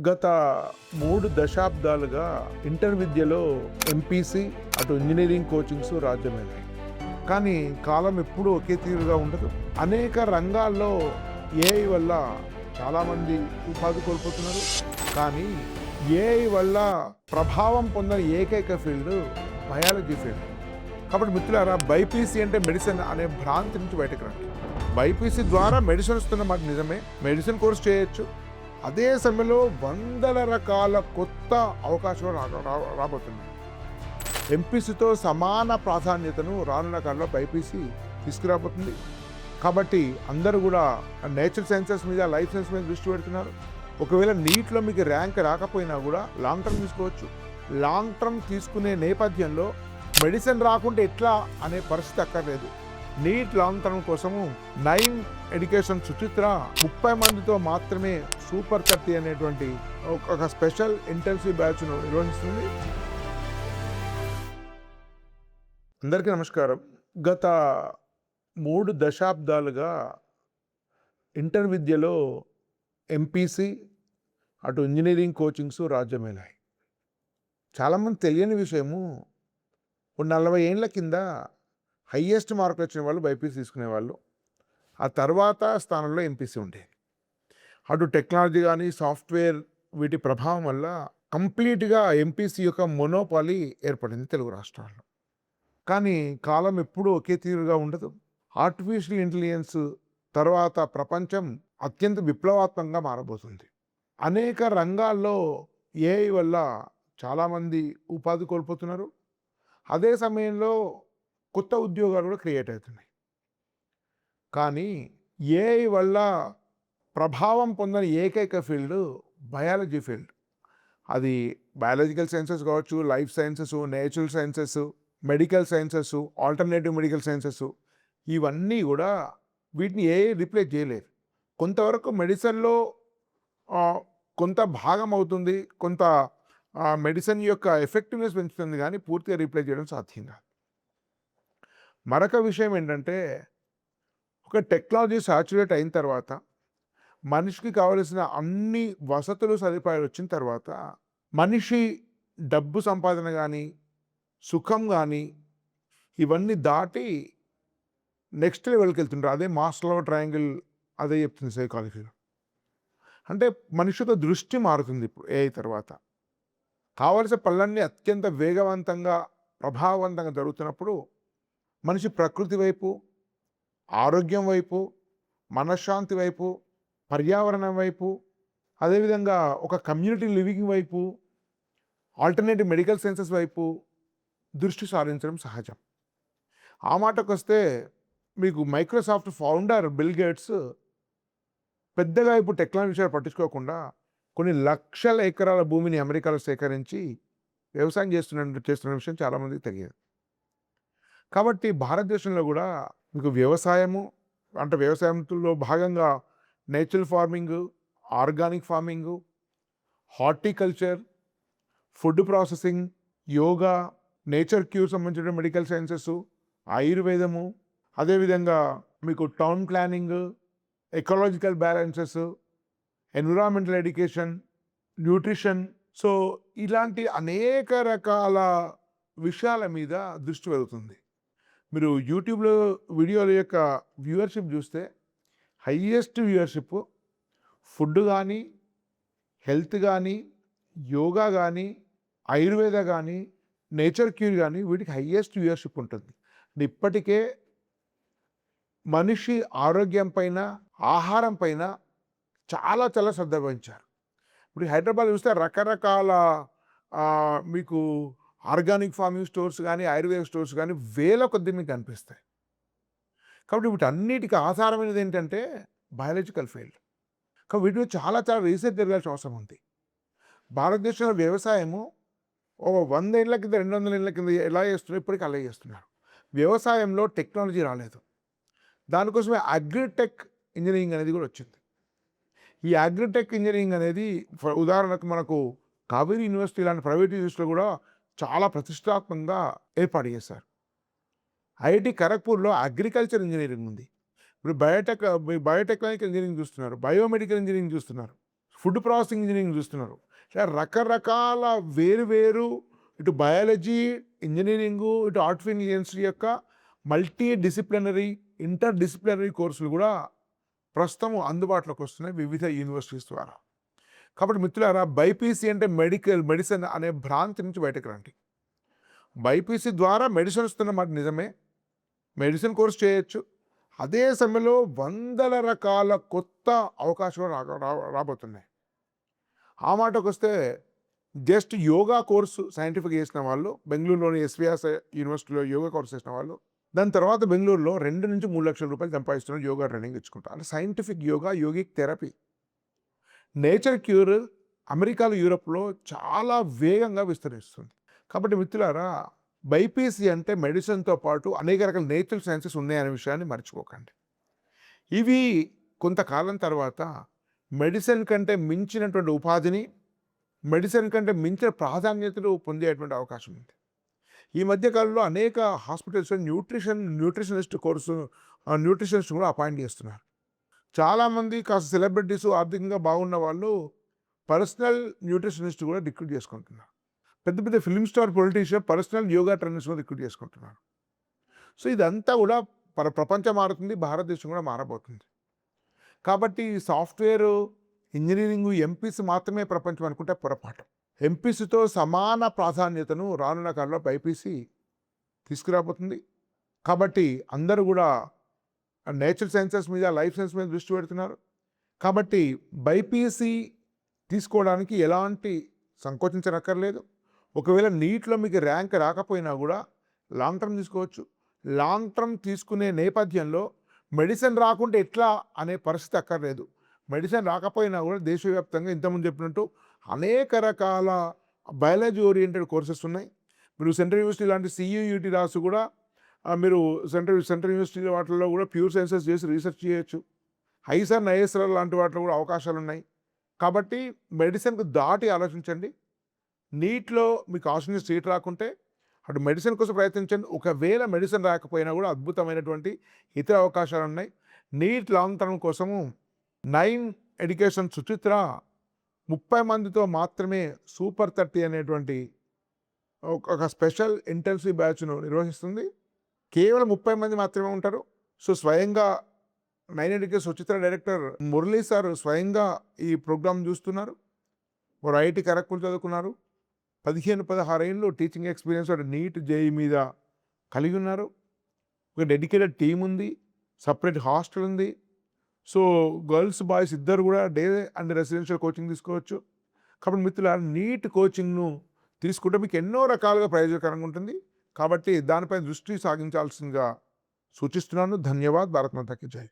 గత 3 దశాబ్దాలుగా ఇంటర్ విద్యలో ఎంపీసీ, అటు ఇంజనీరింగ్ కోచింగ్స్ రాజ్యమేలాయి. కానీ కాలం ఎప్పుడూ ఒకే తీరుగా ఉండదు. అనేక రంగాల్లో ఏఐ వల్ల చాలామంది ఉపాధి కోల్పోతున్నారు. కానీ ఏఐ వల్ల ప్రభావం పొందని ఏకైక ఫీల్డ్ బయాలజీ ఫీల్డ్. కాబట్టి మిత్రులారా, బైపీసీ అంటే మెడిసిన్ అనే భ్రాంతి నుంచి బయటకు రండి. బైపీసీ ద్వారా మెడిసిన్ వస్తున్న మాట నిజమే, మెడిసిన్ కోర్స్ చేయొచ్చు. అదే సమయంలో వందల రకాల కొత్త అవకాశాలు రాబోతున్నాయి. ఎంపీసీతో సమాన ప్రాధాన్యతను రానున్న కాలంలో బైపీసీ తీసుకురాబోతుంది. కాబట్టి అందరూ కూడా నేచురల్ సైన్సెస్ మీద, లైఫ్ సైన్స్ మీద దృష్టి పెడుతున్నారు. ఒకవేళ నీట్లో మీకు ర్యాంక్ రాకపోయినా కూడా లాంగ్ టర్మ్ తీసుకోవచ్చు. లాంగ్ టర్మ్ తీసుకునే నేపథ్యంలో మెడిసిన్ రాకుంటే ఎట్లా అనే పరిస్థితి అక్కర్లేదు. నీట్ లాంగ్ టర్మ్ కోసము 9 ఎడ్యుకేషన్ సుచిత్ర 30 మందితో మాత్రమే సూపర్ 30 అనేటువంటి ఒక స్పెషల్ ఇంటెన్సివ్ బ్యాచ్ను నిర్వహిస్తుంది. అందరికీ నమస్కారం. గత 3 దశాబ్దాలుగా ఇంటర్ విద్యలో ఎంపీసీ, అటు ఇంజనీరింగ్ కోచింగ్స్ రాజ్యమేలాయి. చాలామంది తెలియని విషయము, 40 ఏళ్ల కింద హయ్యెస్ట్ మార్కులు వచ్చిన వాళ్ళు బైపీసీ తీసుకునేవాళ్ళు. ఆ తర్వాత స్థానంలో ఎంపీసీ ఉండేది. అటు టెక్నాలజీ కానీ, సాఫ్ట్వేర్ వీటి ప్రభావం వల్ల కంప్లీట్గా ఎంపీసీ యొక్క మొనోపాలీ ఏర్పడింది తెలుగు రాష్ట్రాల్లో. కానీ కాలం ఎప్పుడూ ఒకే తీరుగా ఉండదు. ఆర్టిఫిషియల్ ఇంటెలిజెన్స్ తర్వాత ప్రపంచం అత్యంత విప్లవాత్మకంగా మారబోతుంది. అనేక రంగాల్లో ఏఐ వల్ల చాలామంది ఉపాధి కోల్పోతున్నారు. అదే సమయంలో కొత్త ఉద్యోగాలు కూడా క్రియేట్ అవుతున్నాయి. కానీ ఏఐ వల్ల ప్రభావం పొందని ఏకైక ఫీల్డ్ బయాలజీ ఫీల్డ్. అది బయాలజికల్ సైన్సెస్ కావచ్చు, life sciences, natural sciences, medical sciences, alternative medical sciences, ఇవన్నీ కూడా వీటిని ఏఐ రీప్లేస్ చేయలేరు. కొంతవరకు మెడిసిన్లో కొంత భాగం అవుతుంది, కొంత మెడిసిన్ యొక్క ఎఫెక్టివ్నెస్ పెంచుతుంది, కానీ పూర్తిగా రీప్లేస్ చేయడం సాధ్యం కాదు. మరొక విషయం ఏంటంటే, ఒక టెక్నాలజీ సాచురేట్ అయిన తర్వాత, మనిషికి కావలసిన అన్ని వసతులు సదుపాయాలు వచ్చిన తర్వాత, మనిషి డబ్బు సంపాదన కానీ, సుఖం కానీ, ఇవన్నీ దాటి నెక్స్ట్ లెవెల్కి వెళ్తుంటారు. అదే మాస్లో ట్రయాంగిల్ అదే చెప్తుంది సైకాలజీలో. అంటే మనిషి యొక్క దృష్టి మారుతుంది ఇప్పుడు ఏఐ తర్వాత. కావలసిన పనులన్నీ అత్యంత వేగవంతంగా, ప్రభావవంతంగా జరుగుతున్నప్పుడు మనిషి ప్రకృతి వైపు, ఆరోగ్యం వైపు, మనశ్శాంతి వైపు, పర్యావరణం వైపు, అదేవిధంగా ఒక కమ్యూనిటీ లివింగ్ వైపు, ఆల్టర్నేటివ్ మెడికల్ సైన్సెస్ వైపు దృష్టి సారించడం సహజం. ఆ మాటకు వస్తే, మీకు మైక్రోసాఫ్ట్ ఫౌండర్ బిల్ గేట్స్ పెద్దగా ఇప్పుడు టెక్నాలజీ విషయాలు పట్టించుకోకుండా కొన్ని లక్షల ఎకరాల భూమిని అమెరికాలో సేకరించి వ్యవసాయం చేస్తున్న విషయం చాలామందికి తెలియదు. కాబట్టి భారతదేశంలో కూడా మీకు వ్యవసాయము అంటే వ్యవసాయంలో భాగంగా natural farming, organic farming, horticulture, food processing, yoga, nature cure సంబంధించిన మెడికల్ సైన్సెస్, ఆయుర్వేదము, అదేవిధంగా మీకు town planning, ecological balances, environmental education, nutrition, so ఇలాంటి అనేక రకాల విషయాల మీద దృష్టి పెరుగుతుంది. మీరు యూట్యూబ్లో వీడియోల యొక్క వ్యూవర్షిప్ చూస్తే హయ్యెస్ట్ వ్యూవర్షిప్ ఫుడ్ కానీ, హెల్త్ కానీ, యోగా కానీ, ఆయుర్వేద కానీ, నేచర్ క్యూర్ కానీ, వీటికి హయ్యెస్ట్ వ్యూవర్షిప్ ఉంటుంది. ఇప్పటికే మనిషి ఆరోగ్యం పైన, ఆహారం పైన చాలా చాలా శ్రద్ధ వహించారు. ఇప్పుడు హైదరాబాద్ చూస్తే రకరకాల మీకు ఆర్గానిక్ ఫార్మింగ్ స్టోర్స్ కానీ, ఆయుర్వేద స్టోర్స్ కానీ వేల కొద్ది మీకు కనిపిస్తాయి. కాబట్టి వీటన్నిటికీ ఆధారమైనది ఏంటంటే బయాలజికల్ ఫీల్డ్. కాబట్టి వీటిలో చాలా చాలా రీసెర్చ్ జరగాల్సిన అవసరం ఉంది. భారతదేశంలో వ్యవసాయము 100 ఏళ్ల కింద, 200 ఏళ్ల కింద ఎలా చేస్తున్నారు, ఇప్పటికీ అలా చేస్తున్నారు. వ్యవసాయంలో టెక్నాలజీ రాలేదు. దానికోసమే అగ్రిటెక్ ఇంజనీరింగ్ అనేది కూడా వచ్చింది. ఈ అగ్రిటెక్ ఇంజనీరింగ్ అనేది ఉదాహరణకు మనకు కావేరీ యూనివర్సిటీ లాంటి ప్రైవేట్ యూనివర్సిటీలో కూడా చాలా ప్రతిష్టాత్మకంగా ఏర్పాటు చేశారు. ఐఐటి ఖరగ్పూర్లో అగ్రికల్చర్ ఇంజనీరింగ్ ఉంది. ఇప్పుడు బయోటెక్నాలజికల్ ఇంజనీరింగ్ చూస్తున్నారు, బయోమెడికల్ ఇంజనీరింగ్ చూస్తున్నారు, ఫుడ్ ప్రాసెసింగ్ ఇంజనీరింగ్ చూస్తున్నారు. ఇలా రకరకాల వేరు వేరు ఇటు బయాలజీ, ఇంజినీరింగు, ఇటు ఆర్టిఫిషియల్ ఇంటెలిజెన్స్ యొక్క మల్టీ డిసిప్లినరీ, ఇంటర్ డిసిప్లినరీ కోర్సులు కూడా ప్రస్తుతం అందుబాటులోకి వస్తున్నాయి వివిధ యూనివర్సిటీస్ ద్వారా. కాబట్టి మిత్రులారా, బైపీసీ అంటే మెడిసిన్ అనే భ్రాంతి నుంచి బయటకు రండి. బైపీసీ ద్వారా మెడిసిన్ వస్తున్న మాట నిజమే, మెడిసిన్ కోర్స్ చేయొచ్చు. అదే సమయంలో వందల రకాల కొత్త అవకాశాలు రాబోతున్నాయి. ఆ మాటకొస్తే జస్ట్ యోగా కోర్సు సైంటిఫిక్ చేసిన వాళ్ళు, బెంగళూరులోని ఎస్విఎస్ యూనివర్సిటీలో యోగా కోర్స్ చేసిన వాళ్ళు, దాని తర్వాత బెంగళూరులో 2-3 లక్షల రూపాయలు సంపాదిస్తున్నారు యోగా ట్రైనింగ్ ఇచ్చుకుంటారు. అంటే scientific yoga, yogic therapy. Nature cure అమెరికాలో, యూరోప్లో చాలా వేగంగా విస్తరిస్తుంది. కాబట్టి మిత్రులారా, బైపీసీ అంటే మెడిసిన్తో పాటు అనేక రకాల నేచురల్ సైన్సెస్ ఉన్నాయనే విషయాన్ని మర్చిపోకండి. ఇవి కొంతకాలం తర్వాత మెడిసిన్ కంటే మించినటువంటి ఉపాధిని, మెడిసిన్ కంటే మించిన ప్రాధాన్యతలు పొందేటువంటి అవకాశం ఉంది. ఈ మధ్యకాలంలో అనేక హాస్పిటల్స్లో న్యూట్రిషనిస్ట్ కోర్సు న్యూట్రిషనిస్ట్ కూడా అపాయింట్ చేస్తున్నారు. చాలామంది కాస్త సెలబ్రిటీస్, ఆర్థికంగా బాగున్న వాళ్ళు పర్సనల్ న్యూట్రిషనిస్ట్ కూడా రిక్రూట్ చేసుకుంటున్నారు. పెద్ద పెద్ద film star, politician personal yoga trainers కూడా రిక్రూట్ చేసుకుంటున్నారు. సో ఇదంతా కూడా ప్రపంచం మారుతుంది, భారతదేశం కూడా మారబోతుంది. కాబట్టి సాఫ్ట్వేరు, ఇంజనీరింగు, ఎంపీసీ మాత్రమే ప్రపంచం అనుకుంటే పొరపాటు. ఎంపీసీతో సమాన ప్రాధాన్యతను రానున్న కాలంలో బైపీసీ తీసుకురాబోతుంది. కాబట్టి అందరూ కూడా నేచురల్ సైన్సెస్ మీద, లైఫ్ సైన్స్ మీద దృష్టి పెడుతున్నారు. కాబట్టి బైపీసీ తీసుకోవడానికి ఎలాంటి సంకోచించనక్కర్లేదు. ఒకవేళ నీట్లో మీకు ర్యాంక్ రాకపోయినా కూడా లాంగ్ టర్మ్ తీసుకోవచ్చు. లాంగ్ టర్మ్ తీసుకునే నేపథ్యంలో మెడిసిన్ రాకుంటే ఎట్లా అనే పరిస్థితి అక్కర్లేదు. మెడిసిన్ రాకపోయినా కూడా దేశవ్యాప్తంగా ఇంతకుముందు చెప్పినట్టు అనేక రకాల బయాలజీ ఓరియంటెడ్ కోర్సెస్ ఉన్నాయి. మీరు సెంట్రల్ యూనివర్సిటీ లాంటి సియూయూటీ రాసి కూడా మీరు సెంట్రల్ యూనివర్సిటీ వాటిల్లో కూడా ప్యూర్ సైన్సెస్ చేసి రీసెర్చ్ చేయొచ్చు. ఐఎస్ఆర్, ఐఎస్ఆర్ లాంటి వాటిలో కూడా అవకాశాలు ఉన్నాయి. కాబట్టి మెడిసిన్కు దాటి ఆలోచించండి. నీట్లో మీకు ఆశించిన సీట్ రాకుంటే అటు మెడిసిన్ కోసం ప్రయత్నించండి. ఒకవేళ మెడిసిన్ రాకపోయినా కూడా అద్భుతమైనటువంటి ఇతర అవకాశాలు ఉన్నాయి. నీట్ లాంగ్ టర్మ్ కోసము 9 ఎడ్యుకేషన్ సుచిత్ర 30 మందితో మాత్రమే సూపర్ 30 అనేటువంటి ఒక స్పెషల్ ఇంటెన్సివ్ బ్యాచ్ను నిర్వహిస్తుంది. కేవలం 30 మంది మాత్రమే ఉంటారు. సో స్వయంగా 9 education Suchitra director Murali sir స్వయంగా ఈ ప్రోగ్రామ్ చూస్తున్నారు. వారు ఐఐటి ఖరగ్పూర్ చదువుకున్నారు. 15-16 ఏళ్ళు టీచింగ్ ఎక్స్పీరియన్స్ నీట్ జేఈ మీద కలిగి ఉన్నారు. ఒక డెడికేటెడ్ టీం ఉంది, సపరేట్ హాస్టల్ ఉంది. సో గర్ల్స్, బాయ్స్ ఇద్దరు కూడా డే అండ్ రెసిడెన్షియల్ కోచింగ్ తీసుకోవచ్చు. కాబట్టి మిత్రులారా, నీట్ కోచింగ్ను తీసుకుంటే మీకు ఎన్నో రకాలుగా ప్రయోజనకరంగా ఉంటుంది. కాబట్టి దానిపై దృష్టి సాగించాల్సిందిగా సూచిస్తున్నాను. ధన్యవాద్. భారత్ మాతాకి జై.